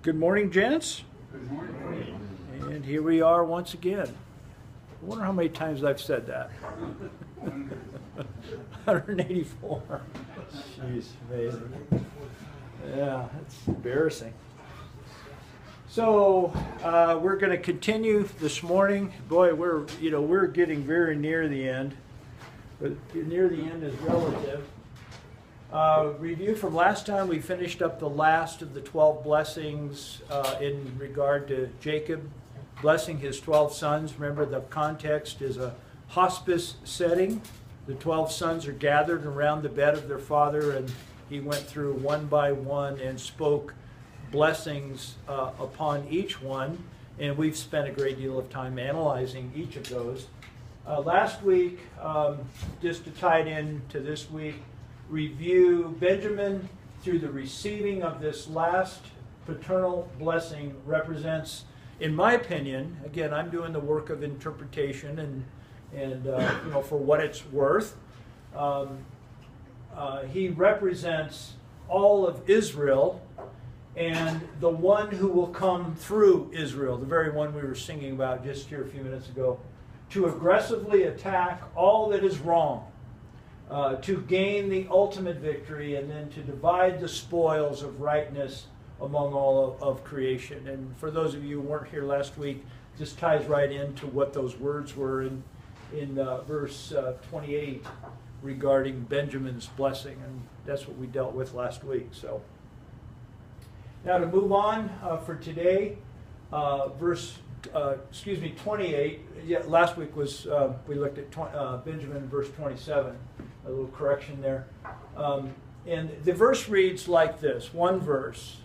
Good morning, gents. Good morning. And here we are once again. I wonder how many times I've said that. 184. Jeez, amazing. Yeah, it's embarrassing. So we're going to continue this morning. Boy, we're getting very near the end, but near the end is relative. Review from last time, we finished up the last of the 12 blessings in regard to Jacob blessing his 12 sons. Remember, the context is a hospice setting. The 12 sons are gathered around the bed of their father, and he went through one by one and spoke blessings upon each one. And we've spent a great deal of time analyzing each of those. Last week, just to tie it in to this week, review Benjamin through the receiving of this last paternal blessing represents, in my opinion, again, I'm doing the work of interpretation and for what it's worth, he represents all of Israel and the one who will come through Israel, the very one we were singing about just here a few minutes ago, to aggressively attack all that is wrong, to gain the ultimate victory, and then to divide the spoils of rightness among all of creation. And for those of you who weren't here last week, this ties right into what those words were in verse 28 regarding Benjamin's blessing, and that's what we dealt with last week. So now to move on for today, 28. Yeah, last week was we looked at Benjamin, verse 27. A little correction there. And the verse reads like this, one verse.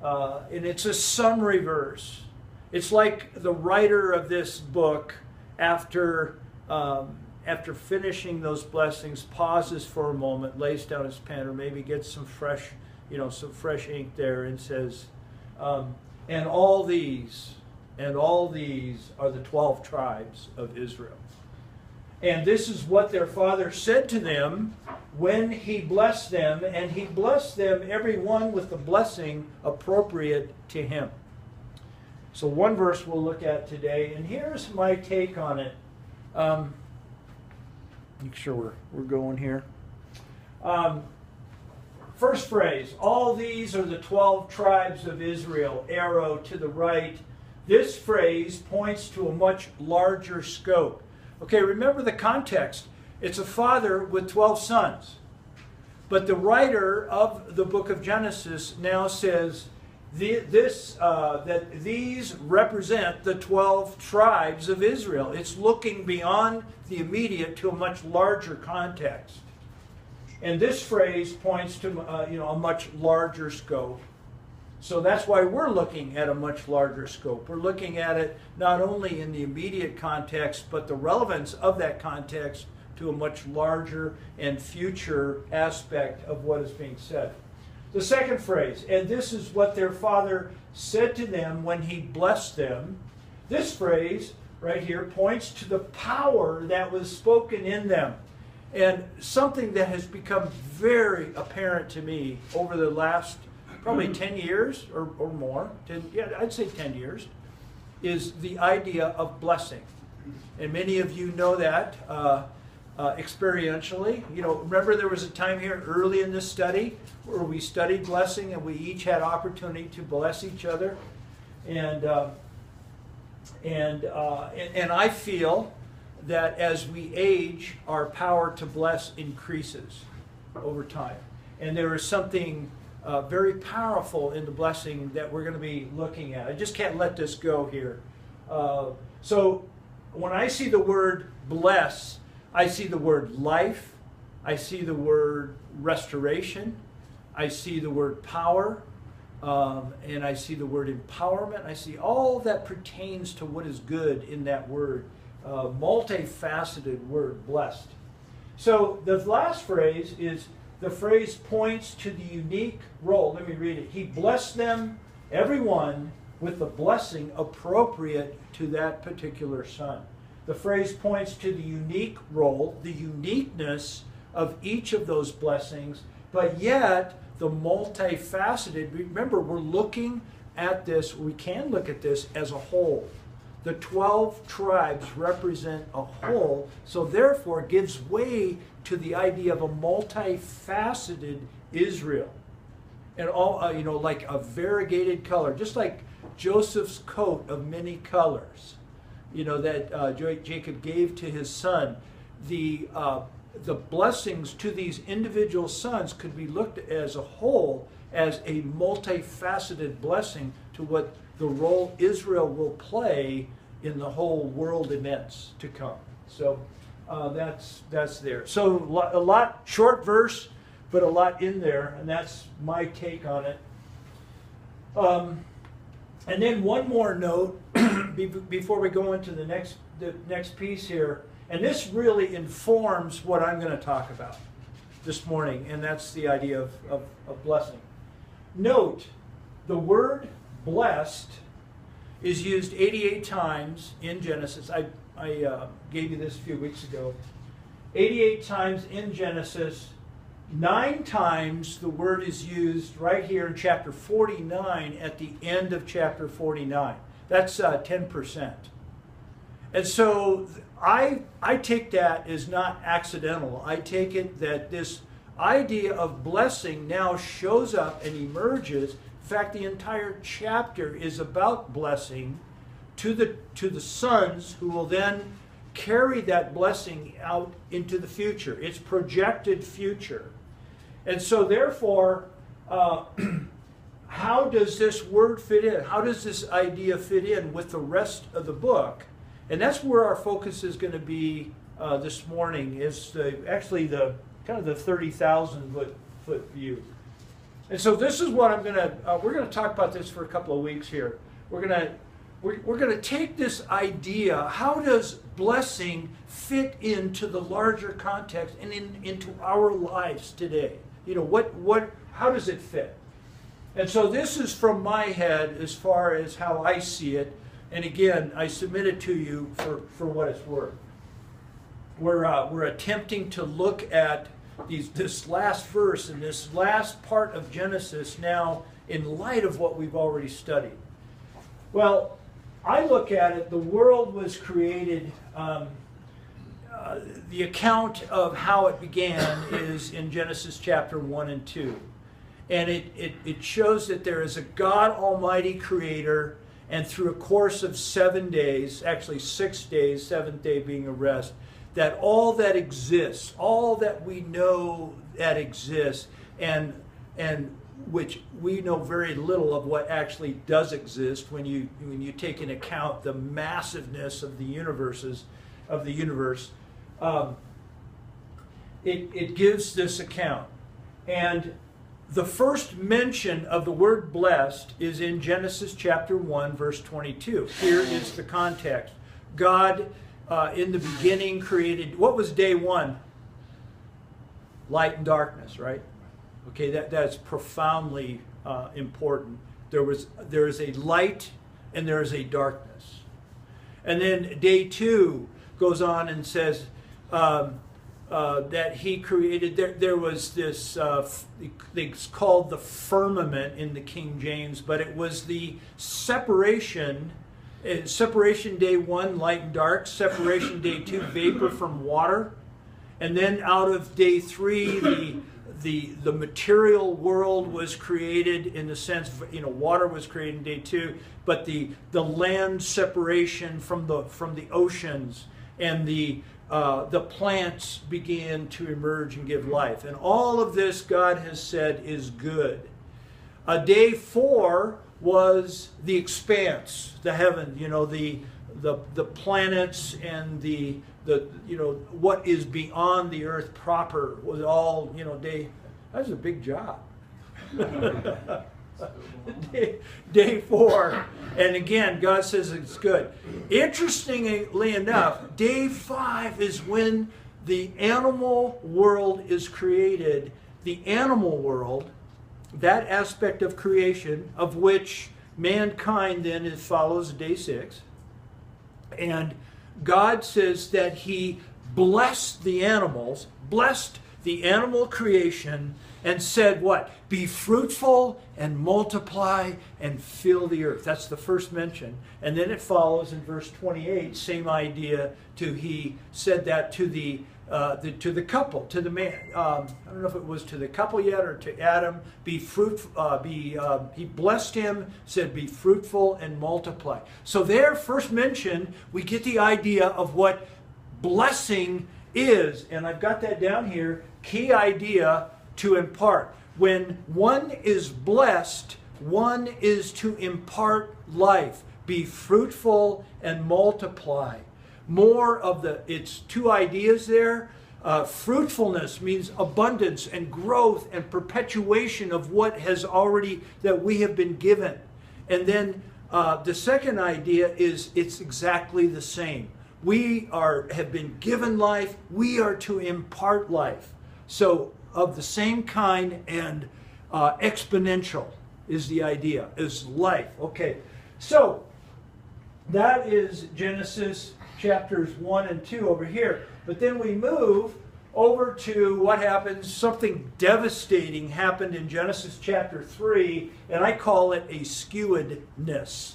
And it's a summary verse. It's like the writer of this book, after finishing those blessings, pauses for a moment, lays down his pen, or maybe gets some fresh ink there, and says, and all these are the 12 tribes of Israel. And this is what their father said to them when he blessed them, and he blessed them every one with the blessing appropriate to him. So one verse we'll look at today, and here's my take on it. Make sure we're going here. First phrase, all these are the 12 tribes of Israel, arrow to the right. This phrase points to a much larger scope. Okay, remember the context. It's a father with 12 sons. But the writer of the book of Genesis now says that these represent the 12 tribes of Israel. It's looking beyond the immediate to a much larger context. And this phrase points to a much larger scope. So that's why we're looking at a much larger scope. We're looking at it not only in the immediate context, but the relevance of that context to a much larger and future aspect of what is being said. The second phrase, and this is what their father said to them when he blessed them. This phrase right here points to the power that was spoken in them. And something that has become very apparent to me over the last probably 10 years or more, I'd say 10 years, is the idea of blessing. And many of you know that experientially. Remember there was a time here early in this study where we studied blessing, and we each had opportunity to bless each other. And I feel that as we age, our power to bless increases over time. And there is something very powerful in the blessing that we're going to be looking at. I just can't let this go here. So when I see the word bless, I see the word life, I see the word restoration, I see the word power, and I see the word empowerment. I see all that pertains to what is good in that word. Multifaceted word, blessed. So the last phrase is, the phrase points to the unique role. Let me read it. He blessed them, everyone, with the blessing appropriate to that particular son. The phrase points to the unique role, the uniqueness of each of those blessings, but yet the multifaceted. Remember, we're looking at this, we can look at this as a whole. The 12 tribes represent a whole, so therefore it gives way to the idea of a multifaceted Israel. And all, like a variegated color, just like Joseph's coat of many colors, that Jacob gave to his son. The blessings to these individual sons could be looked at as a whole, as a multifaceted blessing to what the role Israel will play in the whole world events to come. So that's there. So a lot, short verse, but a lot in there, and that's my take on it. And then one more note before we go into the next piece here, and this really informs what I'm going to talk about this morning, and that's the idea of blessing. Note, the word blessed is used 88 times in Genesis. I gave you this a few weeks ago. 88 times in Genesis. 9 times the word is used right here in chapter 49 at the end of chapter 49. That's 10%. And so I take that as not accidental. I take it that this idea of blessing now shows up and emerges. In fact, the entire chapter is about blessing to the sons who will then carry that blessing out into the future. It's projected future. And so therefore, how does this word fit in? How does this idea fit in with the rest of the book? And that's where our focus is going to be this morning, is actually the kind of the 30,000 foot view. And so this is what we're going to talk about this for a couple of weeks here. We're going to take this idea, how does blessing fit into the larger context and into our lives today? How does it fit? And so this is from my head as far as how I see it. And again, I submit it to you for what it's worth. We're attempting to look at this last verse and this last part of Genesis now in light of what we've already studied. Well, I look at it, the world was created, the account of how it began is in Genesis chapter 1 and 2. And it shows that there is a God Almighty creator, and through a course of 7 days, actually 6 days, 7th day being a rest, that all that exists, all that we know that exists, and which we know very little of what actually does exist when you take into account the massiveness of the universe, it gives this account. And the first mention of the word blessed is in Genesis chapter 1, verse 22. Here is the context. God, in the beginning, created, what was day one? Light and darkness, right? Okay, that's profoundly important. There is a light and there is a darkness. And then day 2 goes on and says that he created, there was this, it's called the firmament in the King James, but it was the separation day 1, light and dark, separation day 2, vapor from water, and then out of day 3, the material world was created in the sense, water was created in day 2, but the land separation from the oceans, and the plants began to emerge and give life. And all of this, God has said, is good. Day 4 was the expanse, the heaven, the planets and the what is beyond the earth proper was all, day. That was a big job. Day 4, and again, God says it's good. Interestingly enough, day 5 is when the animal world is created. The animal world, that aspect of creation, of which mankind then follows day 6, and God says that he blessed the animals, blessed the animal creation and said what? Be fruitful and multiply and fill the earth. That's the first mention. And then it follows in verse 28, same idea. He said that to the couple, to the man. I don't know if it was to the couple yet or to Adam. Be fruitful. He blessed him, said, "Be fruitful and multiply." So there, first mention, we get the idea of what blessing is, and I've got that down here. Key idea: to impart. When one is blessed, one is to impart life. Be fruitful and multiply. More of it's two ideas there. Fruitfulness means abundance and growth and perpetuation of what that we have been given. And then the second idea is it's exactly the same. We have been given life. We are to impart life. So of the same kind and exponential is the idea, is life. Okay, so that is Genesis chapters 1 and 2 over here. But then we move over to what happens. Something devastating happened in Genesis chapter 3, and I call it a skewedness.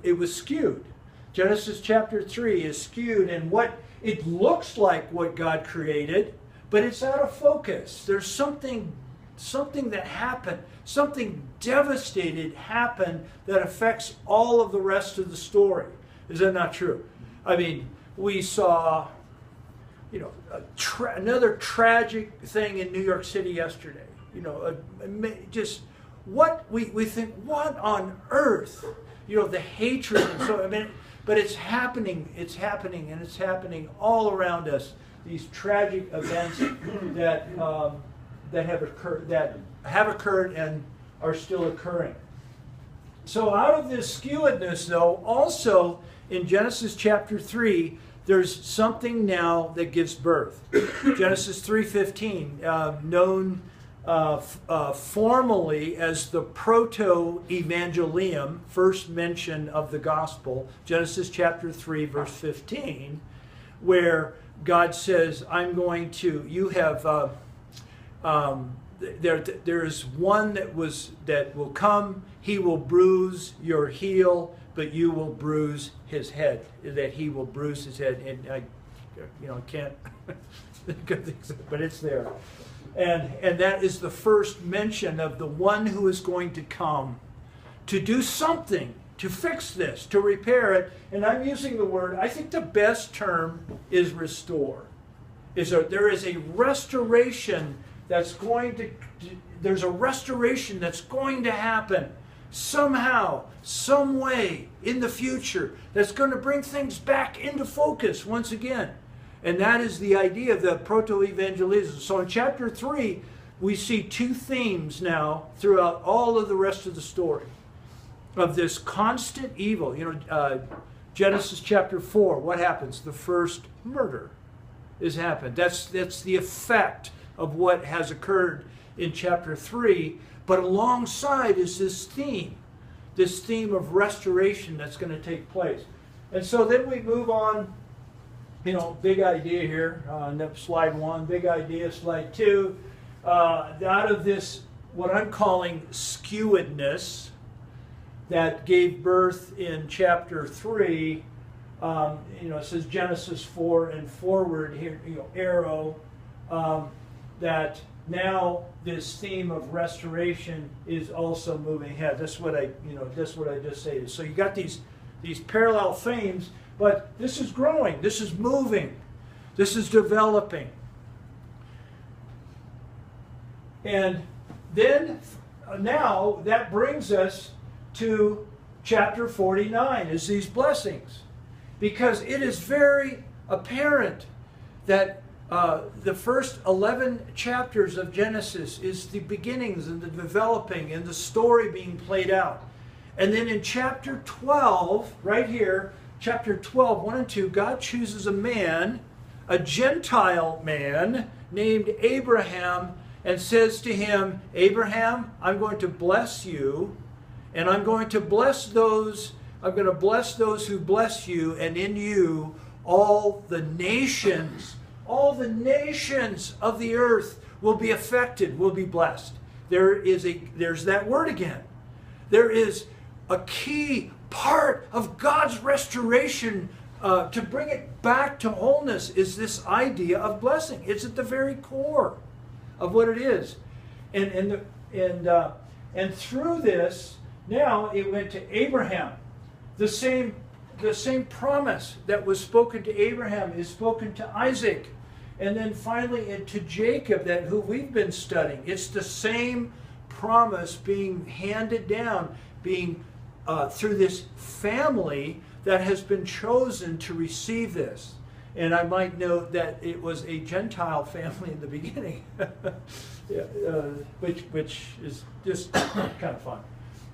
It was skewed. Genesis chapter 3 is skewed in what it looks like what God created, but it's out of focus. There's something that happened, something devastating happened that affects all of the rest of the story. Is that not true? I mean, we saw, another tragic thing in New York City yesterday. Just what we think, what on earth? The hatred and so. But it's happening, and it's happening all around us. These tragic events that have occurred and are still occurring. So out of this skewedness, though, also in Genesis chapter 3, there's something now that gives birth. Genesis 3:15, known formally as the proto-evangelium, first mention of the gospel, Genesis chapter 3, verse 15, where God says, there is one that will come, he will bruise your heel, but you will bruise his head. That he will bruise his head. And I can't think of things, but it's there. And that is the first mention of the one who is going to come to do something, to fix this, to repair it. And I'm using the word, I think the best term is restore. There is a restoration there's a restoration that's going to happen somehow, some way in the future that's going to bring things back into focus once again. And that is the idea of the proto-evangelism. So in chapter 3, we see two themes now throughout all of the rest of the story of this constant evil. Genesis chapter 4, what happens? The first murder has happened. That's the effect of what has occurred in chapter 3. But alongside is this theme of restoration that's going to take place. And so then we move on, big idea here, slide 1, big idea, slide 2. Out of this, what I'm calling skewedness that gave birth in chapter 3, it says Genesis 4 and forward here, arrow, that now this theme of restoration is also moving ahead. That's what I just stated. So you got these parallel themes, but this is growing, this is moving, this is developing. And then now that brings us to chapter 49, is these blessings. Because it is very apparent that the first 11 chapters of Genesis is the beginnings and the developing and the story being played out. And then in chapter 12, right here, chapter 12, 1 and 2, God chooses a man, a Gentile man named Abraham, and says to him, Abraham, I'm going to bless you, and I'm going to bless those who bless you, and in you all the nations all the nations of the earth will be affected, will be blessed. There's that word again. There is a key part of God's restoration to bring it back to wholeness is this idea of blessing. It's at the very core of what it is. And through this, now it went to Abraham. The same promise that was spoken to Abraham is spoken to Isaac. And then finally to Jacob, who we've been studying. It's the same promise being handed down, being through this family that has been chosen to receive this. And I might note that it was a Gentile family in the beginning, yeah, which is just kind of fun.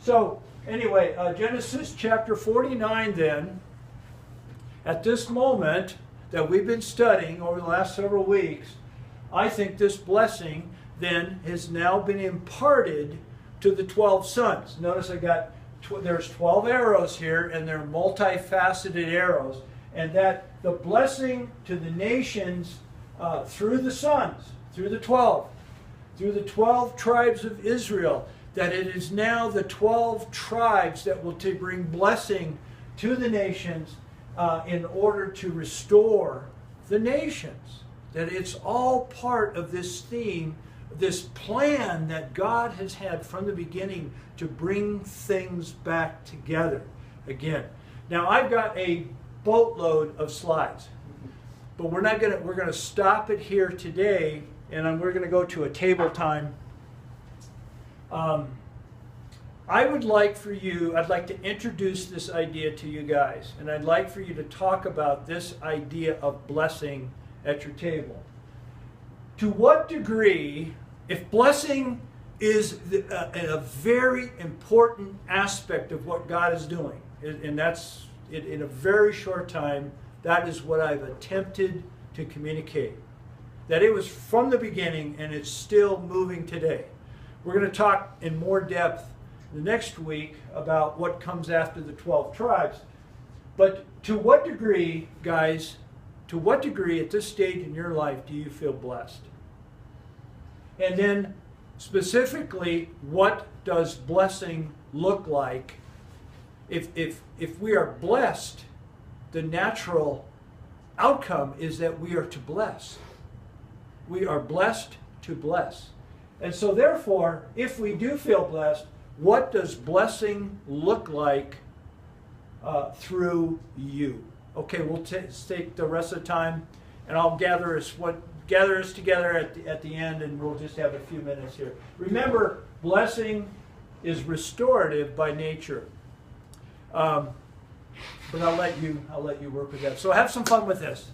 So anyway, Genesis chapter 49 then, at this moment that we've been studying over the last several weeks, I think this blessing then has now been imparted to the 12 sons. Notice there's 12 arrows here, and they're multifaceted arrows, and that the blessing to the nations through the sons, through the 12 tribes of Israel, that it is now the 12 tribes that will bring blessing to the nations in order to restore the nations. That it's all part of this theme, this plan that God has had from the beginning to bring things back together again. Now I've got a boatload of slides, but we're going to stop it here today, and we're going to go to a table time. I'd like to introduce this idea to you guys, and I'd like for you to talk about this idea of blessing at your table. To what degree, if blessing is a very important aspect of what God is doing, and that's in a very short time, that is what I've attempted to communicate. That it was from the beginning and it's still moving today. We're going to talk in more depth the next week about what comes after the 12 tribes. But to what degree, guys, at this stage in your life do you feel blessed? And then specifically, what does blessing look like? If we are blessed, the natural outcome is that we are to bless. We are blessed to bless. And so therefore, if we do feel blessed, what does blessing look like through you? Okay, we'll take the rest of the time, and I'll gather us together at the end, and we'll just have a few minutes here. Remember, blessing is restorative by nature. But I'll let you work with that. So have some fun with this.